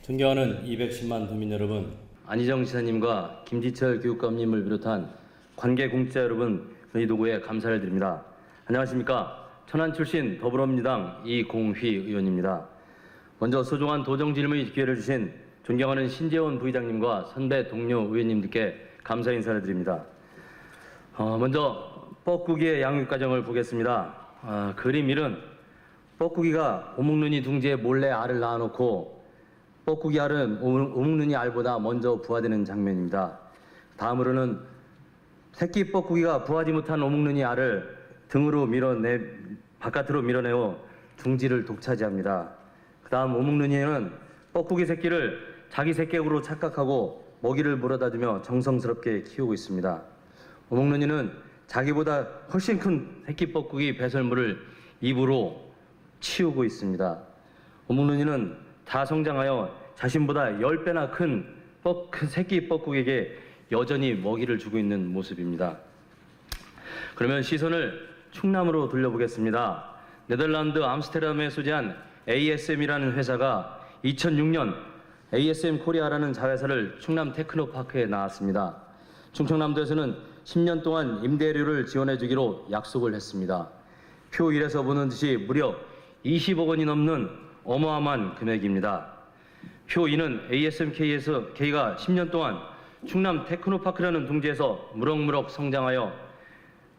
존경하는 210만 도민 여러분, 안희정 지사님과 김지철 교육감님을 비롯한 관계 공직자 여러분, 의도구에 감사를 드립니다. 안녕하십니까? 천안 출신 더불어민주당 이공휘 의원입니다. 먼저 소중한 도정 질문의 기회를 주신 존경하는 신재원 부의장님과 선배 동료 의원님들께 감사 인사를 드립니다. 먼저 뻐꾸기의 양육 과정을 보겠습니다. 그림 1은 뻐꾸기가 오목눈이 둥지에 몰래 알을 낳아놓고 뻐꾸기 알은 오목눈이 알보다 먼저 부화되는 장면입니다. 다음으로는 새끼 뻐꾸기가 부화하지 못한 오목눈이 알을 등으로 바깥으로 밀어내어 둥지를 독차지합니다. 그 다음 오목눈이는 뻐꾸기 새끼를 자기 새끼으로 착각하고 먹이를 물어다 주며 정성스럽게 키우고 있습니다. 오목눈이는 자기보다 훨씬 큰 새끼 뻐꾸기 배설물을 입으로 치우고 있습니다. 오목눈이는 다 성장하여 자신보다 10배나 큰 새끼 뻐꾸기에게 여전히 먹이를 주고 있는 모습입니다. 그러면 시선을 충남으로 돌려보겠습니다. 네덜란드 암스테르담에 소재한 ASM이라는 회사가 2006년 ASM 코리아라는 자회사를 충남 테크노파크에 낳았습니다. 충청남도에서는 10년 동안 임대료를 지원해 주기로 약속을 했습니다. 표 1에서 보는 듯이 무려 20억 원이 넘는 어마어마한 금액입니다. 표 2는 ASMK가 10년 동안 충남 테크노파크라는 둥지에서 무럭무럭 성장하여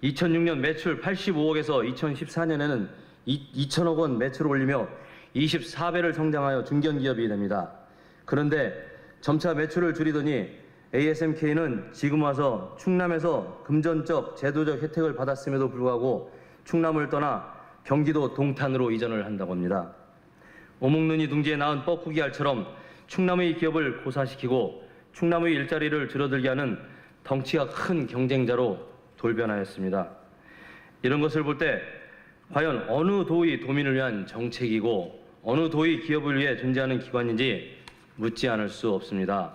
2006년 매출 85억에서 2014년에는 2천억 원 매출을 올리며 24배를 성장하여 중견기업이 됩니다. 그런데 점차 매출을 줄이더니 ASMK는 지금 와서 충남에서 금전적, 제도적 혜택을 받았음에도 불구하고 충남을 떠나 경기도 동탄으로 이전을 한다고 합니다. 오목눈이 둥지에 낳은 뻐꾸기 알처럼 충남의 기업을 고사시키고 충남의 일자리를 줄어들게 하는 덩치가 큰 경쟁자로 돌변하였습니다. 이런 것을 볼 때 과연 어느 도의 도민을 위한 정책이고 어느 도의 기업을 위해 존재하는 기관인지 묻지 않을 수 없습니다.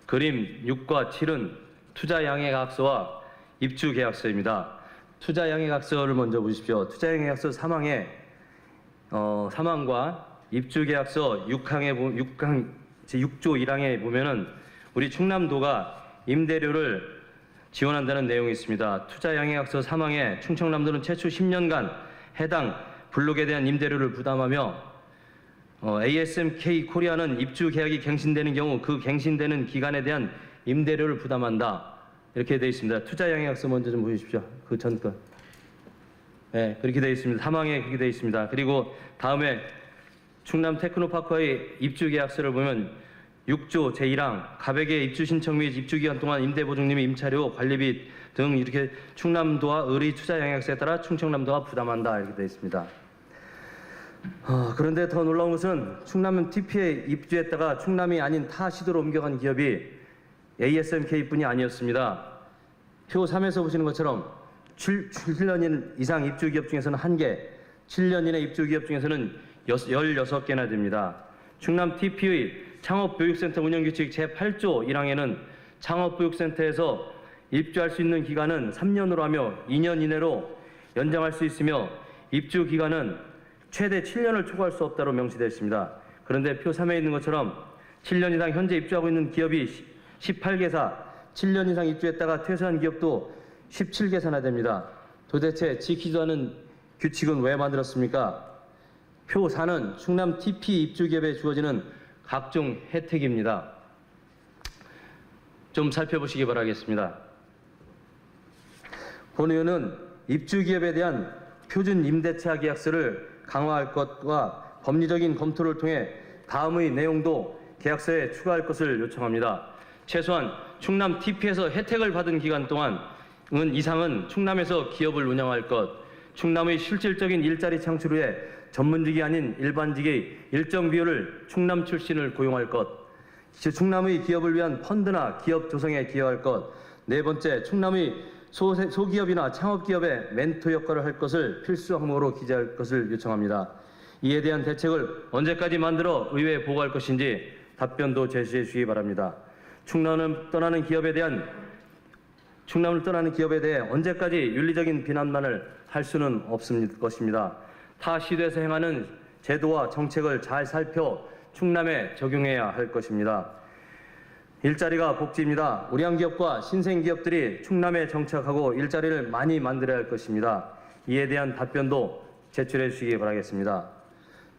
그림 6과 7은 투자양해계약서와 입주계약서입니다. 투자양해계약서를 먼저 보십시오. 투자양해계약서 3항과 입주계약서 6조 1항에 보면은 우리 충남도가 임대료를 지원한다는 내용이 있습니다. 투자양해계약서 3항에 충청남도는 최초 10년간 해당 블록에 대한 임대료를 부담하며 ASMK 코리아는 입주 계약이 갱신되는 경우 그 갱신되는 기간에 대한 임대료를 부담한다. 이렇게 되어 있습니다. 투자양해계약서 먼저 좀 보십시오. 그 전 거. 네, 그렇게 되어 있습니다. 3항에 그렇게 되어 있습니다. 그리고 다음에 충남 테크노파크의 입주 계약서를 보면 6조 제1항 가백의 입주 신청 및 입주 기간 동안 임대보증금 및 임차료, 관리비 등 이렇게 충남도와 의리 투자 영향세에 따라 충청남도가 부담한다 이렇게 되어 있습니다. 그런데 더 놀라운 것은 충남은 TP에 입주했다가 충남이 아닌 타 시도로 옮겨간 기업이 ASMK뿐이 아니었습니다. 표 3에서 보시는 것처럼 7년 이상 입주 기업 중에서는 1개, 7년 이내 입주 기업 중에서는 16개나 됩니다. 충남 TP의 창업교육센터 운영규칙 제8조 1항에는 창업교육센터에서 입주할 수 있는 기간은 3년으로 하며 2년 이내로 연장할 수 있으며 입주 기간은 최대 7년을 초과할 수 없다로 명시되어 있습니다. 그런데 표 3에 있는 것처럼 7년 이상 현재 입주하고 있는 기업이 18개사, 7년 이상 입주했다가 퇴사한 기업도 17개사나 됩니다. 도대체 지키지도 않은 규칙은 왜 만들었습니까? 표 4는 충남 TP 입주 기업에 주어지는 각종 혜택입니다. 좀 살펴보시기 바라겠습니다. 본 의원은 입주 기업에 대한 표준 임대차 계약서를 강화할 것과 법리적인 검토를 통해 다음의 내용도 계약서에 추가할 것을 요청합니다. 최소한 충남 TP에서 혜택을 받은 기간 동안 이상은 충남에서 기업을 운영할 것, 충남의 실질적인 일자리 창출 후에 전문직이 아닌 일반직의 일정 비율을 충남 출신을 고용할 것, 충남의 기업을 위한 펀드나 기업 조성에 기여할 것, 네 번째, 충남의 소기업이나 창업기업의 멘토 역할을 할 것을 필수 항목으로 기재할 것을 요청합니다. 이에 대한 대책을 언제까지 만들어 의회에 보고할 것인지 답변도 제시해 주시기 바랍니다. 충남을 떠나는 기업에 대해 언제까지 윤리적인 비난만을 할 수는 없을 것입니다. 타 시도에서 행하는 제도와 정책을 잘 살펴 충남에 적용해야 할 것입니다. 일자리가 복지입니다. 우량 기업과 신생 기업들이 충남에 정착하고 일자리를 많이 만들어야 할 것입니다. 이에 대한 답변도 제출해 주시기 바라겠습니다.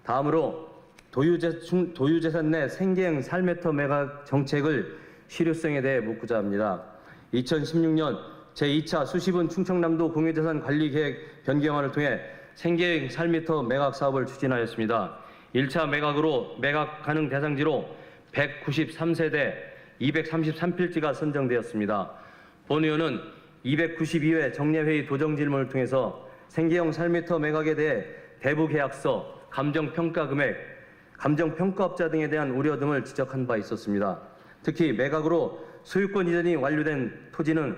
다음으로 도유재산 내 생계형 살메터 매각 정책을 실효성에 대해 묻고자 합니다. 2016년 제2차 수시분 충청남도 공유재산 관리계획 변경안을 통해 생계형 살메터 매각 사업을 추진하였습니다. 1차 매각으로 매각 가능 대상지로 193세대 233필지가 선정되었습니다. 본 의원은 292회 정례회의 도정 질문을 통해서 생계형 살메터 매각에 대해 대부 계약서, 감정평가 금액, 감정평가업자 등에 대한 우려 등을 지적한 바 있었습니다. 특히 매각으로 소유권 이전이 완료된 토지는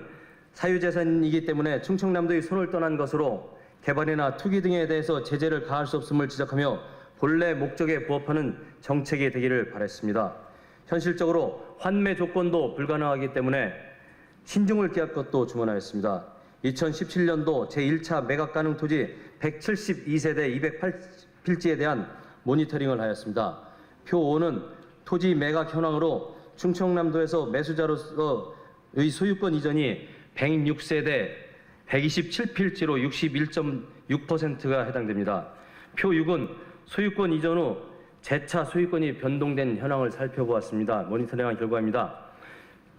사유재산이기 때문에 충청남도의 손을 떠난 것으로 개발이나 투기 등에 대해서 제재를 가할 수 없음을 지적하며 본래 목적에 부합하는 정책이 되기를 바랐습니다. 현실적으로 환매 조건도 불가능하기 때문에 신중을 기할 것도 주문하였습니다. 2017년도 제1차 매각 가능 토지 172세대 208필지에 대한 모니터링을 하였습니다. 표 5는 토지 매각 현황으로 충청남도에서 매수자로서의 소유권 이전이 106세대 127필지로 61.6%가 해당됩니다. 표 6은 소유권 이전 후 재차 소유권이 변동된 현황을 살펴보았습니다. 모니터링한 결과입니다.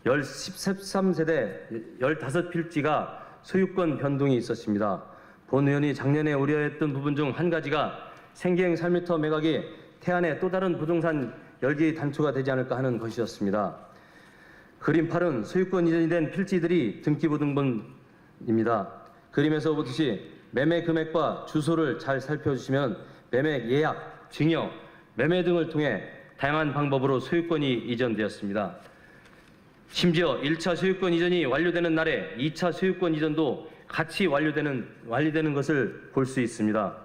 13세대 15필지가 소유권 변동이 있었습니다. 본 의원이 작년에 우려했던 부분 중 한 가지가 생계형 살메터 매각이 태안의 또 다른 부동산 열기 단초가 되지 않을까 하는 것이었습니다. 그림 8은 소유권 이전이 된 필지들이 등기부등본입니다. 그림에서 보듯이 매매 금액과 주소를 잘 살펴주시면 매매 예약, 증여, 매매 등을 통해 다양한 방법으로 소유권이 이전되었습니다. 심지어 1차 소유권 이전이 완료되는 날에 2차 소유권 이전도 같이 완료되는 것을 볼 수 있습니다.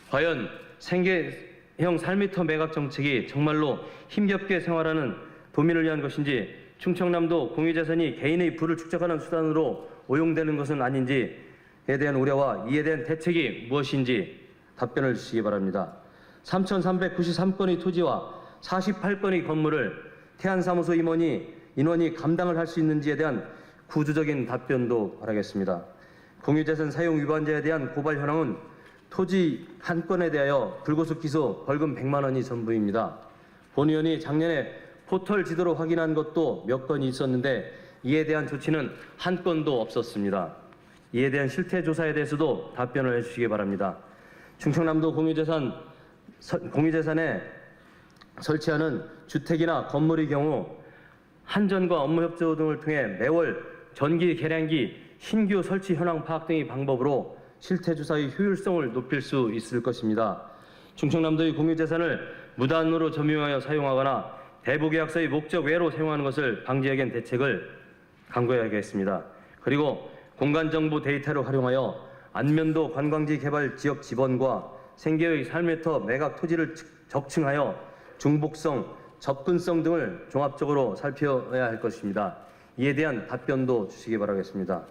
과연 생계형 살메터 매각 정책이 정말로 힘겹게 생활하는 도민을 위한 것인지 충청남도 공유재산이 개인의 부를 축적하는 수단으로 오용되는 것은 아닌지에 대한 우려와 이에 대한 대책이 무엇인지 답변을 주시기 바랍니다. 3,393건의 토지와 48건의 건물을 태안사무소 인원이 감당을 할 수 있는지에 대한 구조적인 답변도 바라겠습니다. 공유재산 사용 위반자에 대한 고발 현황은 토지 한 건에 대하여 불구속 기소 벌금 100만 원이 전부입니다. 본 의원이 작년에 포털 지도로 확인한 것도 몇 건이 있었는데 이에 대한 조치는 한 건도 없었습니다. 이에 대한 실태 조사에 대해서도 답변을 해주시기 바랍니다. 충청남도 공유재산에 설치하는 주택이나 건물의 경우 한전과 업무협조 등을 통해 매월 전기 계량기 신규 설치 현황 파악 등의 방법으로 실태조사의 효율성을 높일 수 있을 것입니다. 충청남도의 공유재산을 무단으로 점유하여 사용하거나 대부계약서의 목적 외로 사용하는 것을 방지하기 위한 대책을 강구해야겠습니다. 그리고 공간정보 데이터를 활용하여 안면도 관광지 개발 지역 지번과 생계의 살메터 매각 토지를 적층하여 중복성, 접근성 등을 종합적으로 살펴야 할 것입니다. 이에 대한 답변도 주시기 바라겠습니다.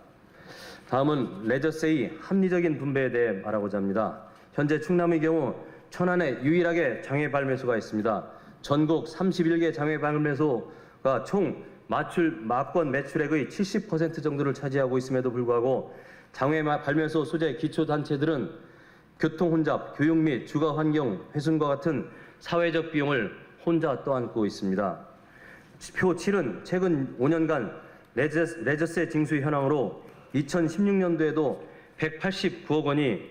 다음은 레저세의 합리적인 분배에 대해 말하고자 합니다. 현재 충남의 경우 천안에 유일하게 장외 발매소가 있습니다. 전국 31개 장외 발매소가 총 마권 매출액의 70% 정도를 차지하고 있음에도 불구하고 장외 발매소 소재 기초단체들은 교통혼잡, 교육 및 주거환경 훼손과 같은 사회적 비용을 혼자 떠안고 있습니다. 표 7은 최근 5년간 레저세 징수 현황으로 2016년도에도 189억 원이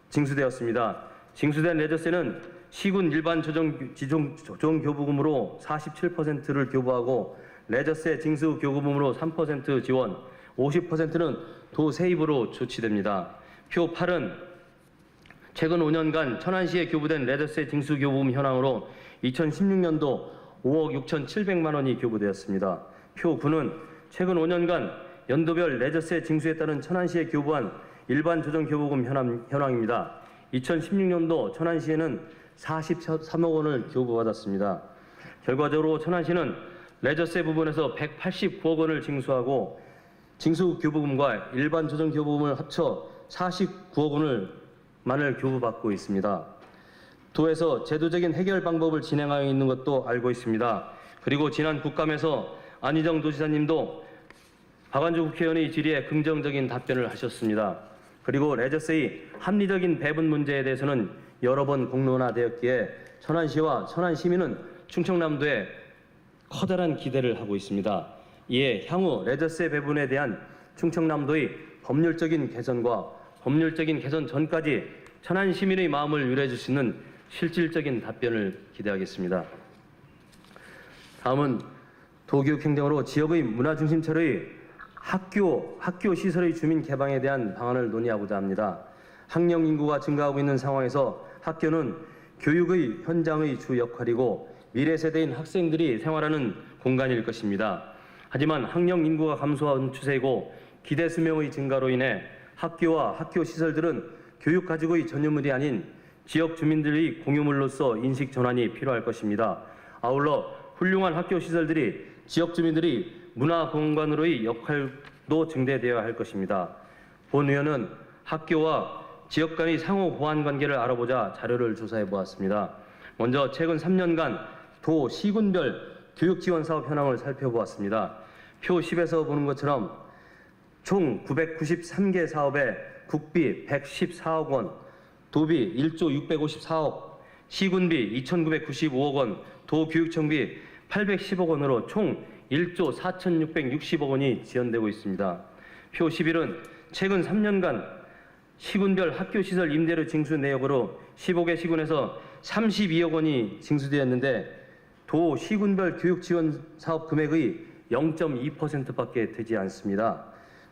징수되었습니다. 징수된 레저세는 시군 일반 조정교부금으로 47%를 교부하고 레저세 징수 교부금으로 3% 지원, 50%는 도 세입으로 조치됩니다. 표 8은 최근 5년간 천안시에 교부된 레저세 징수 교부금 현황으로 2016년도 5억 6,700만 원이 교부되었습니다. 표 9는 최근 5년간 연도별 레저세 징수에 따른 천안시에 교부한 일반 조정교부금 현황입니다. 2016년도 천안시에는 43억 원을 교부받았습니다. 결과적으로 천안시는 레저세 부분에서 189억 원을 징수하고 징수교부금과 일반 조정교부금을 합쳐 49억 원을 교부받고 있습니다. 도에서 제도적인 해결 방법을 진행하고 있는 것도 알고 있습니다. 그리고 지난 국감에서 안희정 도지사님도 박완주 국회의원의 질의에 긍정적인 답변을 하셨습니다. 그리고 레저스의 합리적인 배분 문제에 대해서는 여러 번 공론화되었기에 천안시와 천안시민은 충청남도에 커다란 기대를 하고 있습니다. 이에 향후 레저스의 배분에 대한 충청남도의 법률적인 개선과 법률적인 개선 전까지 천안 시민의 마음을 유래해 줄 수 있는 실질적인 답변을 기대하겠습니다. 다음은 도교육 행정으로 지역의 문화중심처의 학교 시설의 주민 개방에 대한 방안을 논의하고자 합니다. 학령 인구가 증가하고 있는 상황에서 학교는 교육의 현장의 주 역할이고 미래 세대인 학생들이 생활하는 공간일 것입니다. 하지만 학령 인구가 감소하는 추세이고 기대 수명의 증가로 인해 학교와 학교 시설들은 교육 가족의 전유물이 아닌 지역 주민들의 공유물로서 인식 전환이 필요할 것입니다. 아울러 훌륭한 학교 시설들이 지역 주민들의 문화 공간으로의 역할도 증대되어야 할 것입니다. 본 의원은 학교와 지역 간의 상호 보완 관계를 알아보자 자료를 조사해 보았습니다. 먼저 최근 3년간 도 시군별 교육 지원 사업 현황을 살펴보았습니다. 표 10에서 보는 것처럼 총 993개 사업에 국비 114억 원, 도비 1조 654억, 시군비 2,995억 원, 도교육청비 810억 원으로 총 1조 4,660억 원이 지원되고 있습니다. 표 11은 최근 3년간 시군별 학교시설 임대료 징수 내역으로 15개 시군에서 32억 원이 징수되었는데 도 시군별 교육 지원 사업 금액의 0.2%밖에 되지 않습니다.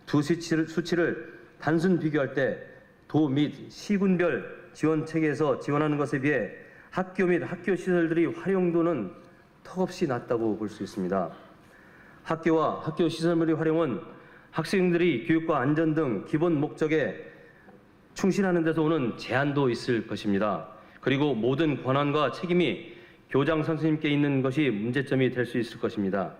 두 수치를 단순 비교할 때 도 및 시군별 지원 체계에서 지원하는 것에 비해 학교 및 학교 시설들의 활용도는 턱없이 낮다고 볼 수 있습니다. 학교와 학교 시설물의 활용은 학생들이 교육과 안전 등 기본 목적에 충실하는 데서 오는 제한도 있을 것입니다. 그리고 모든 권한과 책임이 교장 선생님께 있는 것이 문제점이 될 수 있을 것입니다.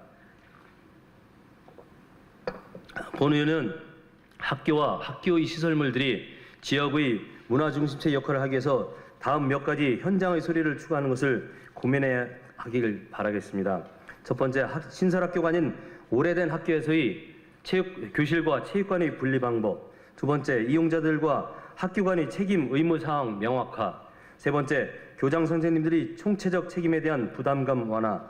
본 의원은 학교와 학교의 시설물들이 지역의 문화중심체 역할을 하기 위해서 다음 몇 가지 현장의 소리를 추구하는 것을 고민해야 하길 바라겠습니다. 첫 번째, 신설학교가 아닌 오래된 학교에서의 교실과 체육관의 분리 방법. 두 번째, 이용자들과 학교 간의 책임 의무 사항 명확화. 세 번째, 교장 선생님들이 총체적 책임에 대한 부담감 완화.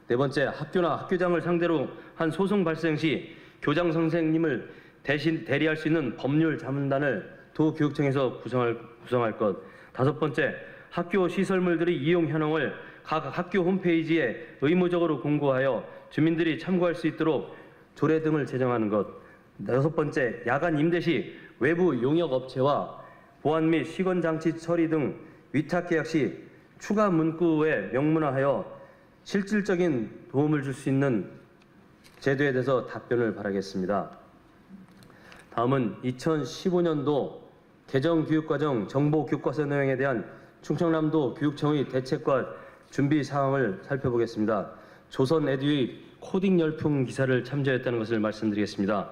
네 번째, 학교나 학교장을 상대로 한 소송 발생 시 교장 선생님을 대신 대리할 수 있는 법률 자문단을 도교육청에서 구성할 것. 다섯 번째, 학교 시설물들의 이용 현황을 각 학교 홈페이지에 의무적으로 공고하여 주민들이 참고할 수 있도록 조례 등을 제정하는 것. 여섯 번째, 야간 임대 시 외부 용역 업체와 보안 및 시건 장치 처리 등 위탁 계약 시 추가 문구에 명문화하여 실질적인 도움을 줄 수 있는 제도에 대해서 답변을 바라겠습니다. 다음은 2015년도 개정교육과정 정보교과서 내용에 대한 충청남도 교육청의 대책과 준비 사항을 살펴보겠습니다. 조선에듀의 코딩 열풍 기사를 참조했다는 것을 말씀드리겠습니다.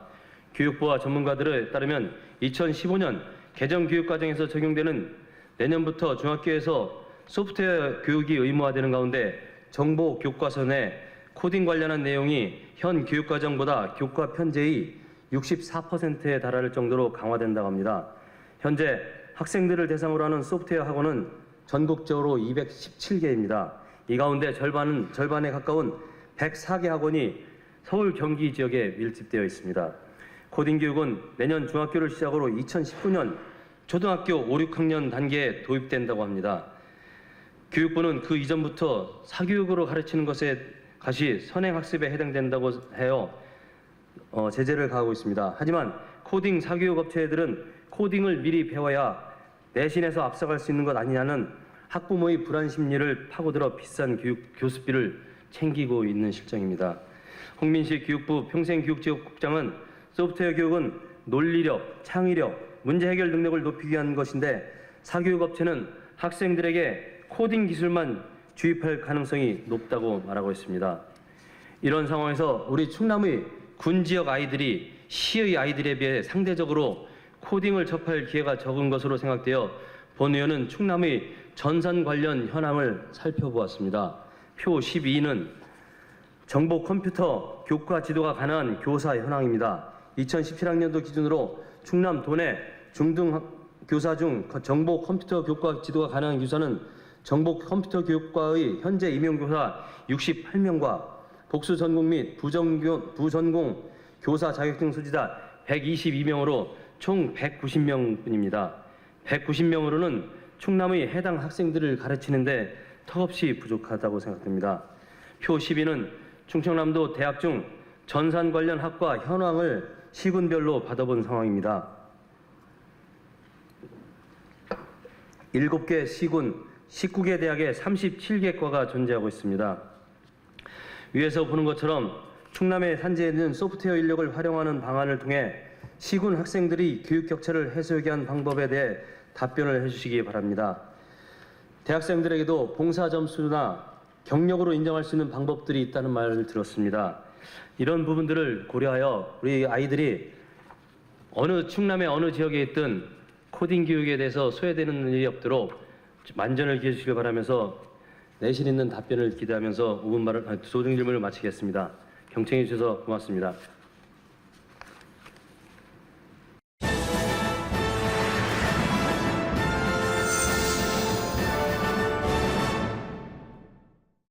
교육부와 전문가들에 따르면 2015년 개정교육과정에서 적용되는 내년부터 중학교에서 소프트웨어 교육이 의무화되는 가운데 정보교과서 내 코딩 관련한 내용이 현 교육과정보다 교과 편제의 64%에 달할 정도로 강화된다고 합니다. 현재 학생들을 대상으로 하는 소프트웨어 학원은 전국적으로 217개입니다. 이 가운데 절반에 가까운 104개 학원이 서울 경기 지역에 밀집되어 있습니다. 코딩 교육은 내년 중학교를 시작으로 2019년 초등학교 5, 6학년 단계에 도입된다고 합니다. 교육부는 그 이전부터 사교육으로 가르치는 것이 선행학습에 해당된다고 해요. 제재를 가하고 있습니다. 하지만 코딩 사교육 업체들은 코딩을 미리 배워야 내신에서 앞서갈 수 있는 것 아니냐는 학부모의 불안 심리를 파고들어 비싼 교습비를 챙기고 있는 실정입니다. 홍민식 교육부 평생교육지역국장은 소프트웨어 교육은 논리력, 창의력, 문제 해결 능력을 높이기 위한 것인데 사교육 업체는 학생들에게 코딩 기술만 주입할 가능성이 높다고 말하고 있습니다. 이런 상황에서 우리 충남의 군 지역 아이들이 시의 아이들에 비해 상대적으로 코딩을 접할 기회가 적은 것으로 생각되어 본 의원은 충남의 전산 관련 현황을 살펴보았습니다. 표 12는 정보 컴퓨터 교과 지도가 가능한 교사 현황입니다. 2017학년도 기준으로 충남 도내 중등 교사 중 정보 컴퓨터 교과 지도가 가능한 교사는 정보 컴퓨터 교과의 현재 임용 교사 68명과 복수 전공 및 부전공 교사 자격증 소지자 122명으로 총 190명뿐입니다. 190명으로는 충남의 해당 학생들을 가르치는데 턱없이 부족하다고 생각됩니다. 표 12는 충청남도 대학 중 전산 관련 학과 현황을 시군별로 받아본 상황입니다. 7개 시군 19개 대학에 37개 과가 존재하고 있습니다. 위에서 보는 것처럼 충남의 산지에 있는 소프트웨어 인력을 활용하는 방안을 통해 시군 학생들이 교육 격차를 해소하게 한 방법에 대해 답변을 해주시기 바랍니다. 대학생들에게도 봉사 점수나 경력으로 인정할 수 있는 방법들이 있다는 말을 들었습니다. 이런 부분들을 고려하여 우리 아이들이 충남의 어느 지역에 있든 코딩 교육에 대해서 소외되는 일이 없도록 만전을 기해 주시길 바라면서 내실 있는 답변을 기대하면서 조정 질문을 마치겠습니다. 경청해 주셔서 고맙습니다.